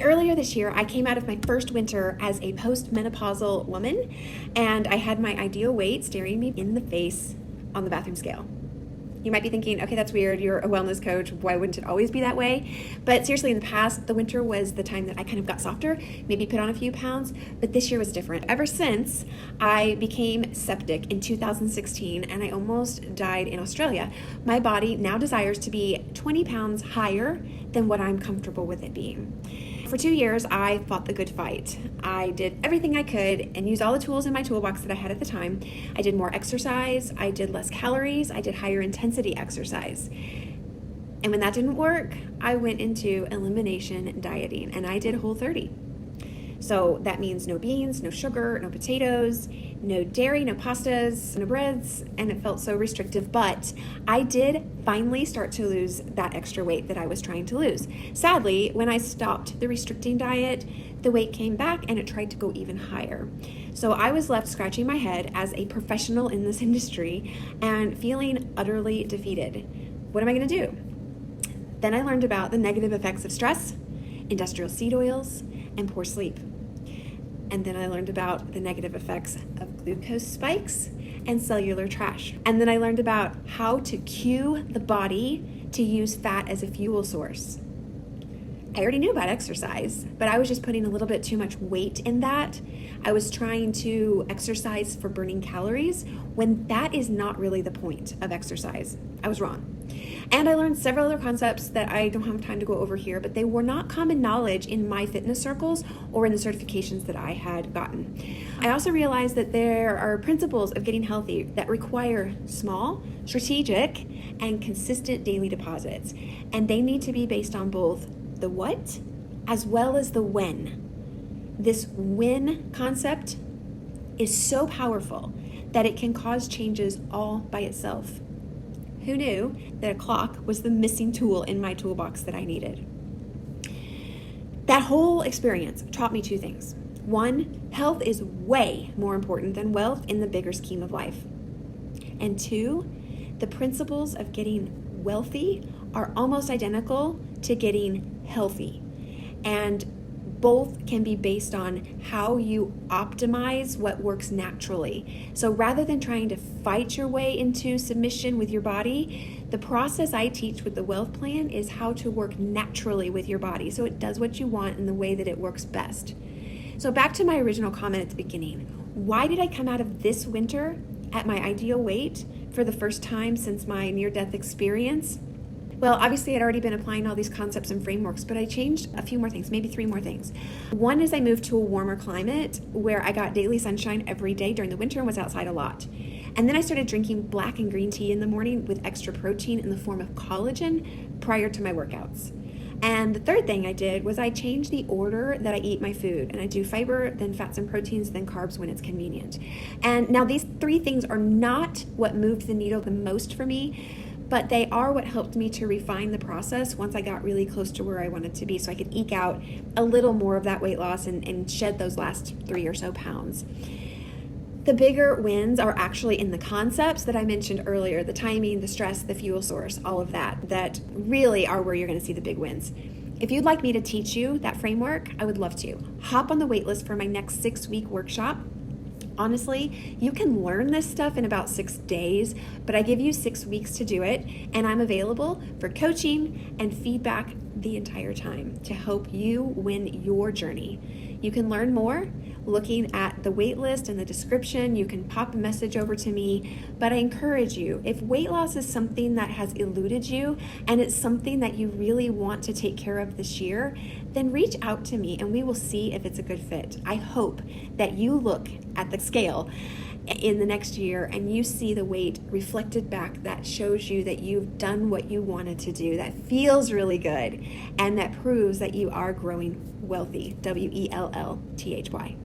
Earlier this year, I came out of my first winter as a post-menopausal woman, and I had my ideal weight staring me in the face on the bathroom scale. You might be thinking, okay, that's weird. You're a wellness coach. Why wouldn't it always be that way? But seriously, in the past, the winter was the time that I kind of got softer, maybe put on a few pounds, but this year was different. Ever since I became septic in 2016 and I almost died in Australia, my body now desires to be 20 pounds higher than what I'm comfortable with it being. For 2 years, I fought the good fight. I did everything I could and used all the tools in my toolbox that I had at the time. I did more exercise, I did less calories, I did higher intensity exercise. And when that didn't work, I went into elimination dieting and I did Whole30. So that means no beans, no sugar, no potatoes, no dairy, no pastas, no breads, and it felt so restrictive. But I did finally start to lose that extra weight that I was trying to lose. Sadly, when I stopped the restricting diet, the weight came back and it tried to go even higher. So I was left scratching my head as a professional in this industry and feeling utterly defeated. What am I going to do? Then I learned about the negative effects of stress, industrial seed oils, and poor sleep. And then I learned about the negative effects of glucose spikes and cellular trash. And then I learned about how to cue the body to use fat as a fuel source. I already knew about exercise, but I was just putting a little bit too much weight in that. I was trying to exercise for burning calories when that is not really the point of exercise. I was wrong. And I learned several other concepts that I don't have time to go over here, but they were not common knowledge in my fitness circles or in the certifications that I had gotten. I also realized that there are principles of getting healthy that require small, strategic, and consistent daily deposits. And they need to be based on both the what as well as the when. This when concept is so powerful that it can cause changes all by itself. Who knew that a clock was the missing tool in my toolbox that I needed? That whole experience taught me two things. One, health is way more important than wealth in the bigger scheme of life. And two, the principles of getting wealthy are almost identical to getting healthy. And both can be based on how you optimize what works naturally. So rather than trying to fight your way into submission with your body, the process I teach with the Wealth Plan is how to work naturally with your body so it does what you want in the way that it works best. So back to my original comment at the beginning. Why did I come out of this winter at my ideal weight for the first time since my near-death experience? Well, obviously I'd already been applying all these concepts and frameworks, but I changed a few more things, maybe 3 more things. One is I moved to a warmer climate where I got daily sunshine every day during the winter and was outside a lot. And then I started drinking black and green tea in the morning with extra protein in the form of collagen prior to my workouts. And the third thing I did was I changed the order that I eat my food. And I do fiber, then fats and proteins, then carbs when it's convenient. And now these 3 things are not what moved the needle the most for me, but they are what helped me to refine the process once I got really close to where I wanted to be so I could eke out a little more of that weight loss and shed those last 3 or so pounds. The bigger wins are actually in the concepts that I mentioned earlier, the timing, the stress, the fuel source, all of that really are where you're going to see the big wins. If you'd like me to teach you that framework, I would love to. Hop on the wait list for my next 6-week workshop. Honestly, you can learn this stuff in about 6 days, but I give you 6 weeks to do it, and I'm available for coaching and feedback the entire time to help you win your journey. You can learn more looking at the wait list and the description. You can pop a message over to me, but I encourage you, if weight loss is something that has eluded you and it's something that you really want to take care of this year, then reach out to me and we will see if it's a good fit. I hope that you look at the scale in the next year and you see the weight reflected back that shows you that you've done what you wanted to do, that feels really good, and that proves that you are growing wealthy, Wellthy.